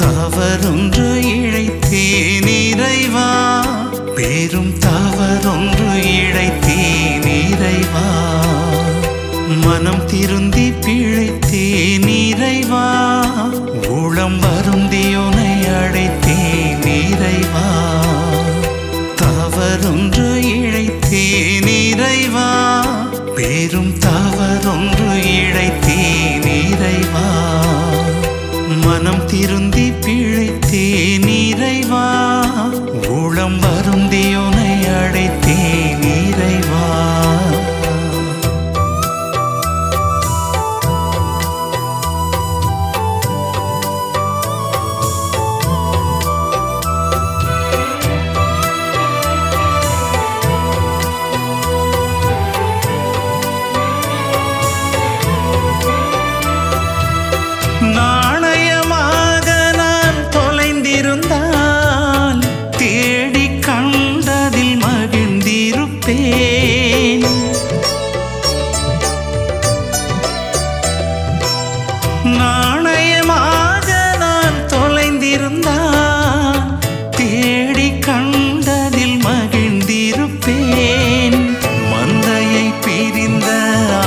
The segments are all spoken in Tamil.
தவறொன்று இழைத்தேன் இறைவா, பெரும் தவறொன்று இழைத்தேன் இறைவா. மனம் திருந்தி பிழைத்தேன் இறைவா, உளம் வருந்தி உனை அழைத்தேன் இறைவா. தவறொன்று இழைத்தேன் இறைவா, பெரும் தவறொன்று இழைத்தேன் இறைவா. மனம் திருந்தி பிழைத்தேன் இறைவா, உளம் வருந்தி உனை அழைத்தேன் இறைவா. நாணயமாக நான் தொலைந்திருந்தால் தேடி கண்டதில் மகிழ்ந்திருப்பேன். மந்தையை பிரிந்த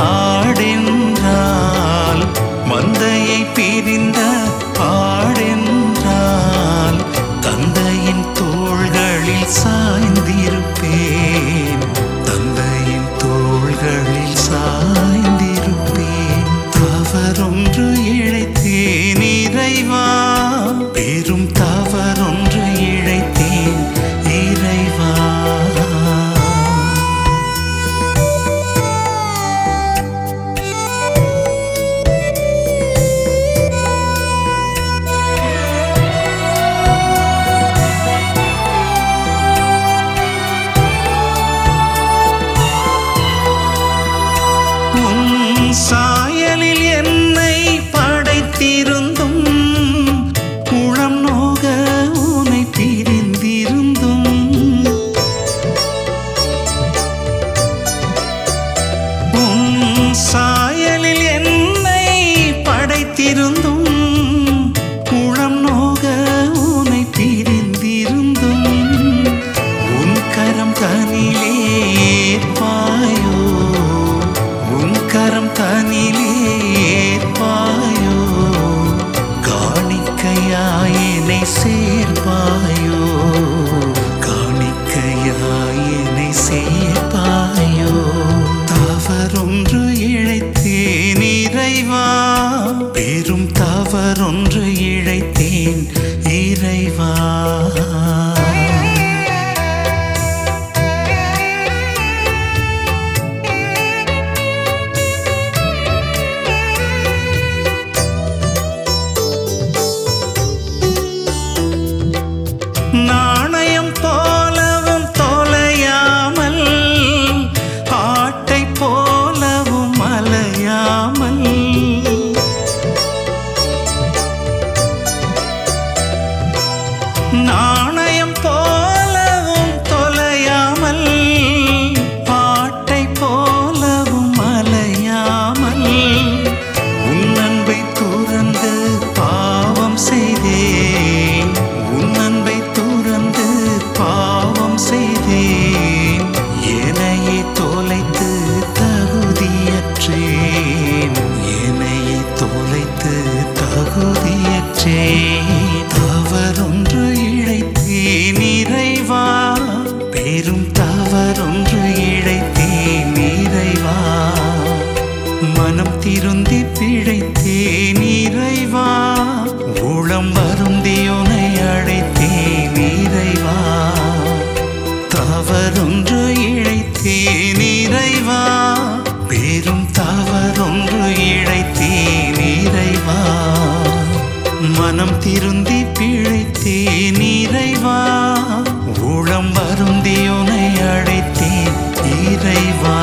ஆடென்றால், மந்தையை பிரிந்த ஆடென்றால் தந்தையின் தோள்களில் சாய்ந்திருப்பேன், தந்தையின் தோள்களில் சாய்ந்திருப்பேன். தவறொன்று இழைத்தேன் இறைவா, பெரும் தவறொன்று இழைத்தேன் இறைவா. சாயலில் என்னை படைத்திருந்தும், உளம் நோக உனை பிரிந்திருந்தும், உன் சாயலில் என்னை படைத்திருந்தும், உளம் நோக உனை பிரிந்திருந்தும், உன் கரம் தனிலே ஏற்பாயோ, உன் கரம் தனிலே ஏற்பாயோ, காணிக்கையாயினை சேர்ப்பாயோ, காணிக்கையாயினை சேர்ப்பாயோ. தவறொன்று இழைத்தேன் இறைவா, பெரும் தவறொன்று இழைத்தேன் இறைவா. நாணயம் போலவும் தொலையாமல், ஆட்டை போலவும் அலையாமல், நாணயம் போலவும் தொலையாமல், ஆட்டை போலவும் அலையாமல், உன் அன்பை துறந்து பாவம் செய்தேன், உன் அன்பை துறந்து பாவம் செய்தேன். என்னையே தொலைத்து தகுதியற்றேன், என்னையே தொலைத்து தகுதியற்றேன். தவறொன்று இழைத்தேன் இறைவா, பெரும் தவறொன்று இழைத்தேன் இறைவா. மனம் திருந்தி பிழைத்தேன் இறைவா, உளம் வருந்தி உனை அழைத்தேன் இறைவா. தவறொன்று இழைத்தேன் இறைவா, பெரும் தவறொன்று இழைத்தேன் இறைவா. மனம் மனம் திருந்தி பிழைத்தேன் இறைவா உளம் வருந்தியுனை அழைத்தேன் இறைவா